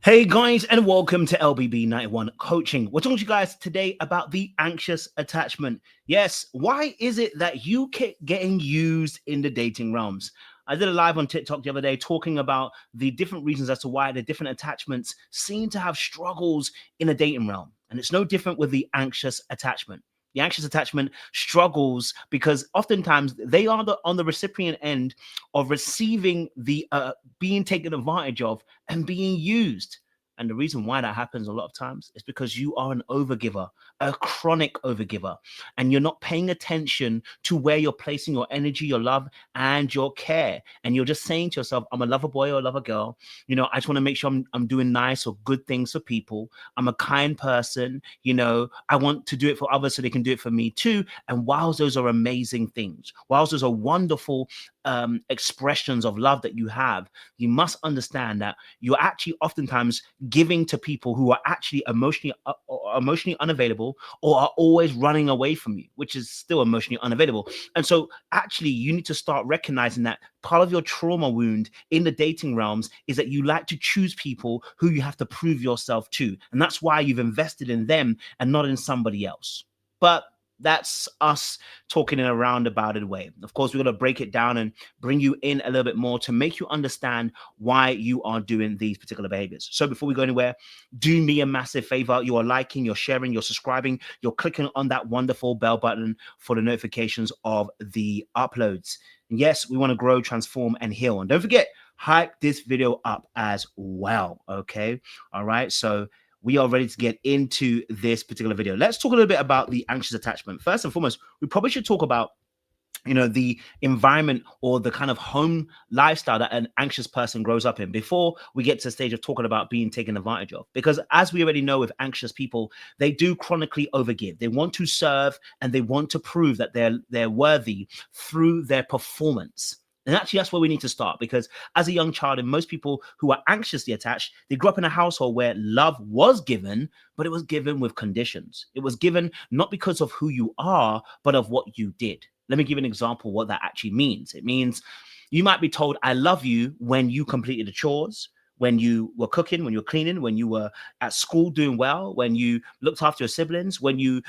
Hey guys, and welcome to LBB 91 Coaching. We're talking to you guys today about the anxious attachment. Yes, why is it that you keep getting used in the dating realms? I did a live on TikTok the other day talking about the different reasons as to why the different attachments seem to have struggles in a dating realm. And it's no different with the anxious attachment. The anxious attachment struggles because oftentimes they are on the recipient end of receiving the being taken advantage of and being used. And the reason why that happens a lot of times is because you are an overgiver, a chronic overgiver, and you're not paying attention to where you're placing your energy, your love, and your care. And you're just saying to yourself, I'm a lover boy or a lover girl. I just want to make sure I'm doing nice or good things for people. I'm a kind person. I want to do it for others so they can do it for me too. And whilst those are amazing things, whilst those are wonderful expressions of love that you have, you must understand that you're actually oftentimes giving to people who are actually emotionally unavailable or are always running away from you, which is still emotionally unavailable. And so actually you need to start recognizing that part of your trauma wound in the dating realms is that you like to choose people who you have to prove yourself to. And that's why you've invested in them and not in somebody else. But that's us talking in a roundabout way. Of course, we're going to break it down and bring you in a little bit more to make you understand why you are doing these particular behaviors. So before we go anywhere, do me a massive favor. You are liking, you're sharing, you're subscribing, you're clicking on that wonderful bell button for the notifications of the uploads. And yes, we want to grow, transform, and heal. And don't forget, hype this video up as well. Okay. All right. So we are ready to get into this particular video. Let's talk a little bit about the anxious attachment. First and foremost, we probably should talk about the environment or the kind of home lifestyle that an anxious person grows up in before we get to the stage of talking about being taken advantage of. Because as we already know with anxious people, they do chronically overgive. They want to serve and they want to prove that they're worthy through their performance. And actually, that's where we need to start, because as a young child, and most people who are anxiously attached, they grew up in a household where love was given, but it was given with conditions. It was given not because of who you are, but of what you did. Let me give an example of what that actually means. It means you might be told, I love you when you completed the chores, when you were cooking, when you were cleaning, when you were at school doing well, when you looked after your siblings, when you,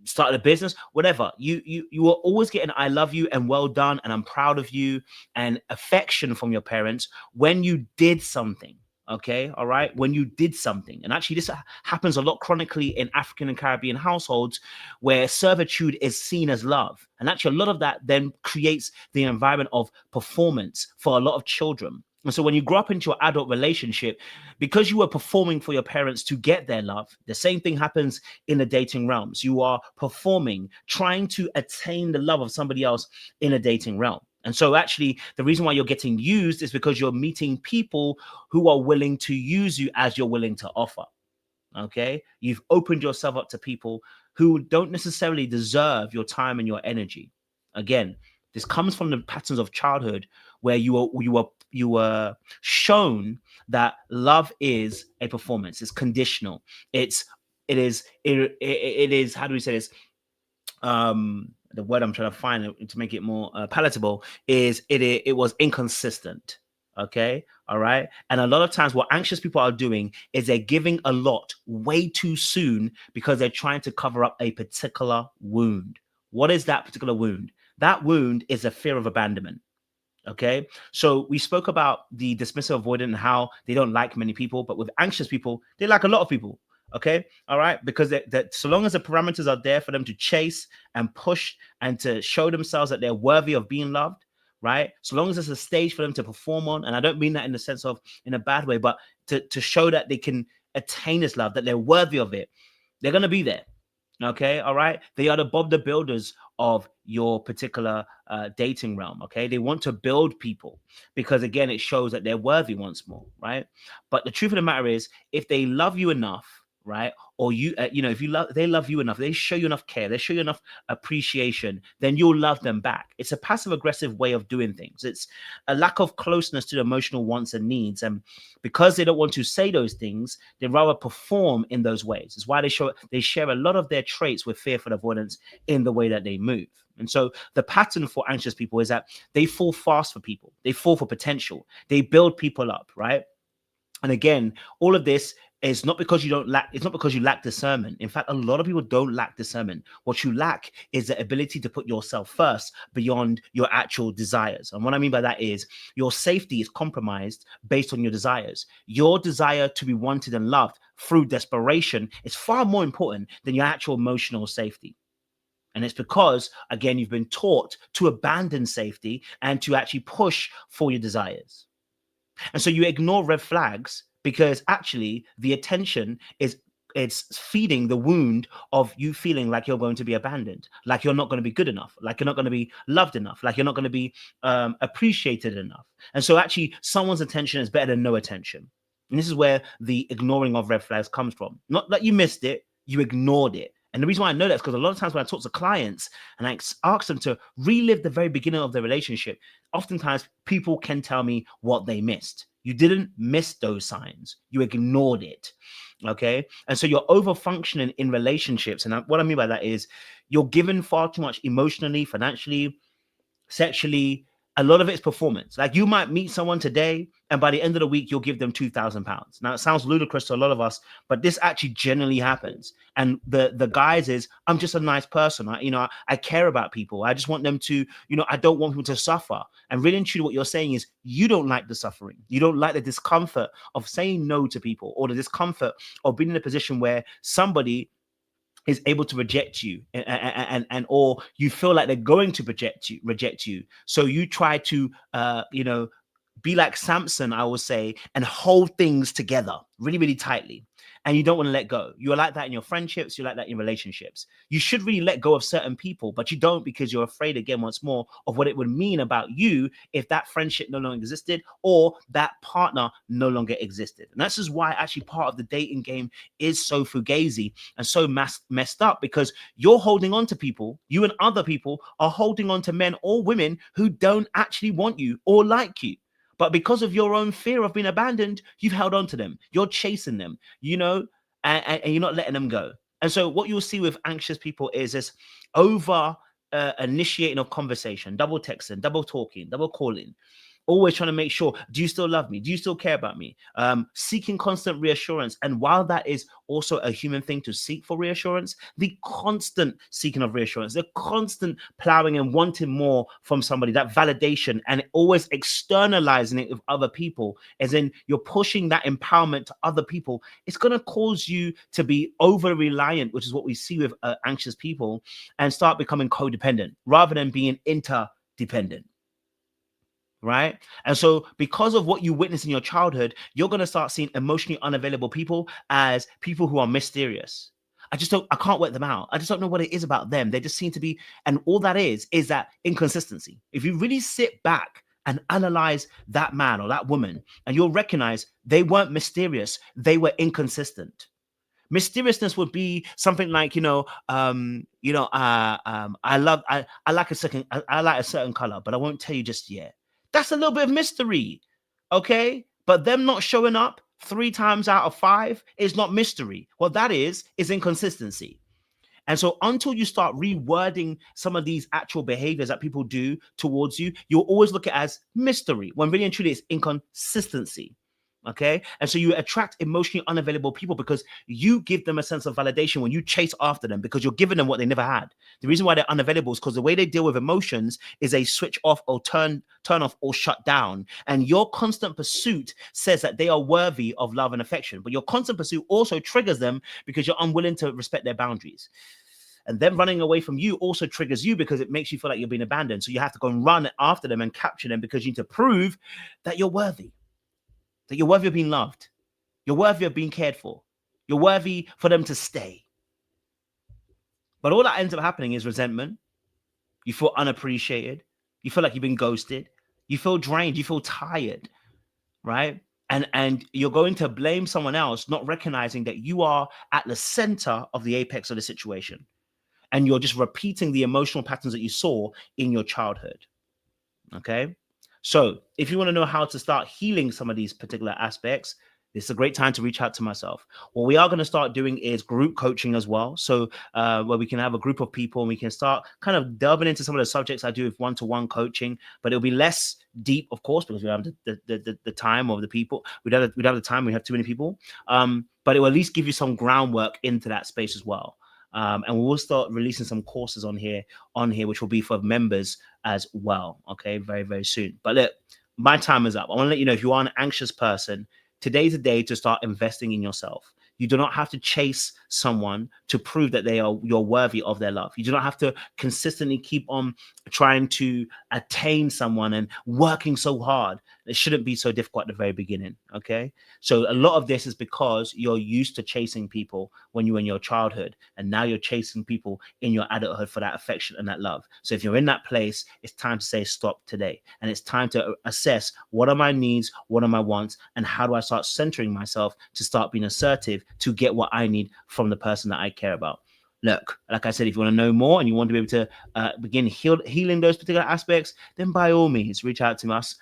started a business, whatever. You were always getting I love you and well done and I'm proud of you and affection from your parents when you did something. Okay, all right, when you did something. And actually this happens a lot chronically in African and Caribbean households where servitude is seen as love. And actually a lot of that then creates the environment of performance for a lot of children. And so when you grow up into your adult relationship, because you were performing for your parents to get their love, the same thing happens in the dating realms. You are performing, trying to attain the love of somebody else in a dating realm. And so actually the reason why you're getting used is because you're meeting people who are willing to use you as you're willing to offer. Okay. You've opened yourself up to people who don't necessarily deserve your time and your energy. Again, this comes from the patterns of childhood where you were shown that love is a performance. It's conditional. It is how do we say this? The word I'm trying to find to make it more palatable is it was inconsistent. Okay, all right. And a lot of times what anxious people are doing is they're giving a lot way too soon because they're trying to cover up a particular wound. What is that particular wound? That wound is a fear of abandonment. Okay, so we spoke about the dismissive avoidant and how they don't like many people, but with anxious people, they like a lot of people. Okay, all right, because that so long as the parameters are there for them to chase and push and to show themselves that they're worthy of being loved, right? So long as there's a stage for them to perform on, and I don't mean that in the sense of in a bad way, but to show that they can attain this love, that they're worthy of it, they're gonna be there. Okay, all right. They are the Bob the Builders of your particular dating realm. Okay, they want to build people because again, it shows that they're worthy once more, right? But the truth of the matter is, if they love you enough, right, or if they love you enough, they show you enough care, they show you enough appreciation, then you'll love them back. It's a passive aggressive way of doing things. It's a lack of closeness to the emotional wants and needs, and because they don't want to say those things, they rather perform in those ways. It's why they share a lot of their traits with fearful avoidance in the way that they move. And so the pattern for anxious people is that they fall fast for people, they fall for potential, they build people up, right? And again, all of this is not because you don't lack, it's not because you lack discernment. In fact, a lot of people don't lack discernment. What you lack is the ability to put yourself first beyond your actual desires. And what I mean by that is your safety is compromised based on your desires. Your desire to be wanted and loved through desperation is far more important than your actual emotional safety. And it's because, again, you've been taught to abandon safety and to actually push for your desires. And so you ignore red flags because actually the attention is it's feeding the wound of you feeling like you're going to be abandoned, like you're not going to be good enough, like you're not going to be loved enough, like you're not going to be appreciated enough. And so actually someone's attention is better than no attention. And this is where the ignoring of red flags comes from. Not that you missed it, you ignored it. And the reason why I know that is because a lot of times when I talk to clients and I ask them to relive the very beginning of their relationship, oftentimes people can tell me what they missed. You didn't miss those signs. You ignored it. Okay. And so you're over functioning in relationships. And what I mean by that is you're given far too much emotionally, financially, sexually. A lot of it's performance. Like you might meet someone today, and by the end of the week, you'll give them £2,000. Now it sounds ludicrous to a lot of us, but this actually generally happens. And the guys is, I'm just a nice person. I care about people. I just want them to, I don't want people to suffer. And really and truly, what you're saying is you don't like the suffering. You don't like the discomfort of saying no to people, or the discomfort of being in a position where somebody is able to reject you, and or you feel like they're going to reject you. So you try to be like Samson, I will say, and hold things together really, really tightly. And you don't want to let go. You're like that in your friendships. You're like that in relationships. You should really let go of certain people, but you don't because you're afraid, again, once more, of what it would mean about you if that friendship no longer existed or that partner no longer existed. And this is why actually part of the dating game is so fugazi and so messed up, because you're holding on to people, you and other people are holding on to men or women who don't actually want you or like you. But because of your own fear of being abandoned, you've held on to them. You're chasing them, and you're not letting them go. And so what you'll see with anxious people is this over initiating of conversation, double texting, double talking, double calling, always trying to make sure, do you still love me? Do you still care about me? Seeking constant reassurance. And while that is also a human thing to seek for reassurance, the constant seeking of reassurance, the constant plowing and wanting more from somebody, that validation, and always externalizing it with other people, as in you're pushing that empowerment to other people, it's going to cause you to be over reliant, which is what we see with anxious people, and start becoming codependent rather than being interdependent. Right. And so because of what you witnessed in your childhood, you're going to start seeing emotionally unavailable people as people who are mysterious. I can't work them out. I just don't know what it is about them. They just seem to be, and all that is that inconsistency. If you really sit back and analyze that man or that woman, and you'll recognize they weren't mysterious, they were inconsistent. Mysteriousness would be something like, I like I like a certain color, but I won't tell you just yet. That's a little bit of mystery, okay? But them not showing up 3 times out of 5 is not mystery. What that is inconsistency. And so until you start rewording some of these actual behaviors that people do towards you, you'll always look at it as mystery, when really and truly it's inconsistency. Okay. And so you attract emotionally unavailable people because you give them a sense of validation when you chase after them, because you're giving them what they never had. The reason why they're unavailable is because the way they deal with emotions is a switch off or turn off or shut down. And your constant pursuit says that they are worthy of love and affection. But your constant pursuit also triggers them because you're unwilling to respect their boundaries. And them running away from you also triggers you because it makes you feel like you're being abandoned. So you have to go and run after them and capture them because you need to prove that you're worthy. That you're worthy of being loved. You're worthy of being cared for. You're worthy for them to stay. But all that ends up happening is resentment. You feel unappreciated. You feel like you've been ghosted. You feel drained. You feel tired, right? And you're going to blame someone else, not recognizing that you are at the center of the apex of the situation. And you're just repeating the emotional patterns that you saw in your childhood, okay? So if you want to know how to start healing some of these particular aspects, This is a great time to reach out to myself. What we are going to start doing is group coaching as well. So where we can have a group of people and we can start kind of delving into some of the subjects I do with one-to-one coaching, but it'll be less deep, of course, because we don't have the time of the people. We don't have the time. We have too many people. But it will at least give you some groundwork into that space as well. And we will start releasing some courses on here, which will be for members as well. Okay, very, very soon. But look, my time is up. I want to let you know, if you are an anxious person, today's a day to start investing in yourself. You do not have to chase someone to prove that you're worthy of their love. You do not have to consistently keep on trying to attain someone and working so hard. It shouldn't be so difficult at the very beginning. Okay. So a lot of this is because you're used to chasing people when you were in your childhood, and now you're chasing people in your adulthood for that affection and that love. So if you're in that place, it's time to say stop today. And it's time to assess, what are my needs? What are my wants? And how do I start centering myself to start being assertive to get what I need from the person that I care about? Look, like I said, if you want to know more and you want to be able to begin healing those particular aspects, then by all means, reach out to us.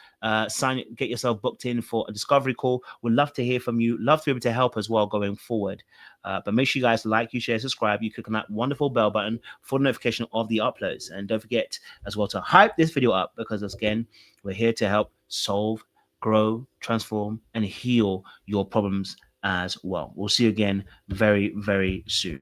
Get yourself booked in for a discovery call. We'd love to hear from you. Love to be able to help as well going forward. But make sure you guys like, you share, subscribe. You click on that wonderful bell button for notification of the uploads. And don't forget as well to hype this video up, because again, we're here to help solve, grow, transform, and heal your problems as well. We'll see you again very, very soon.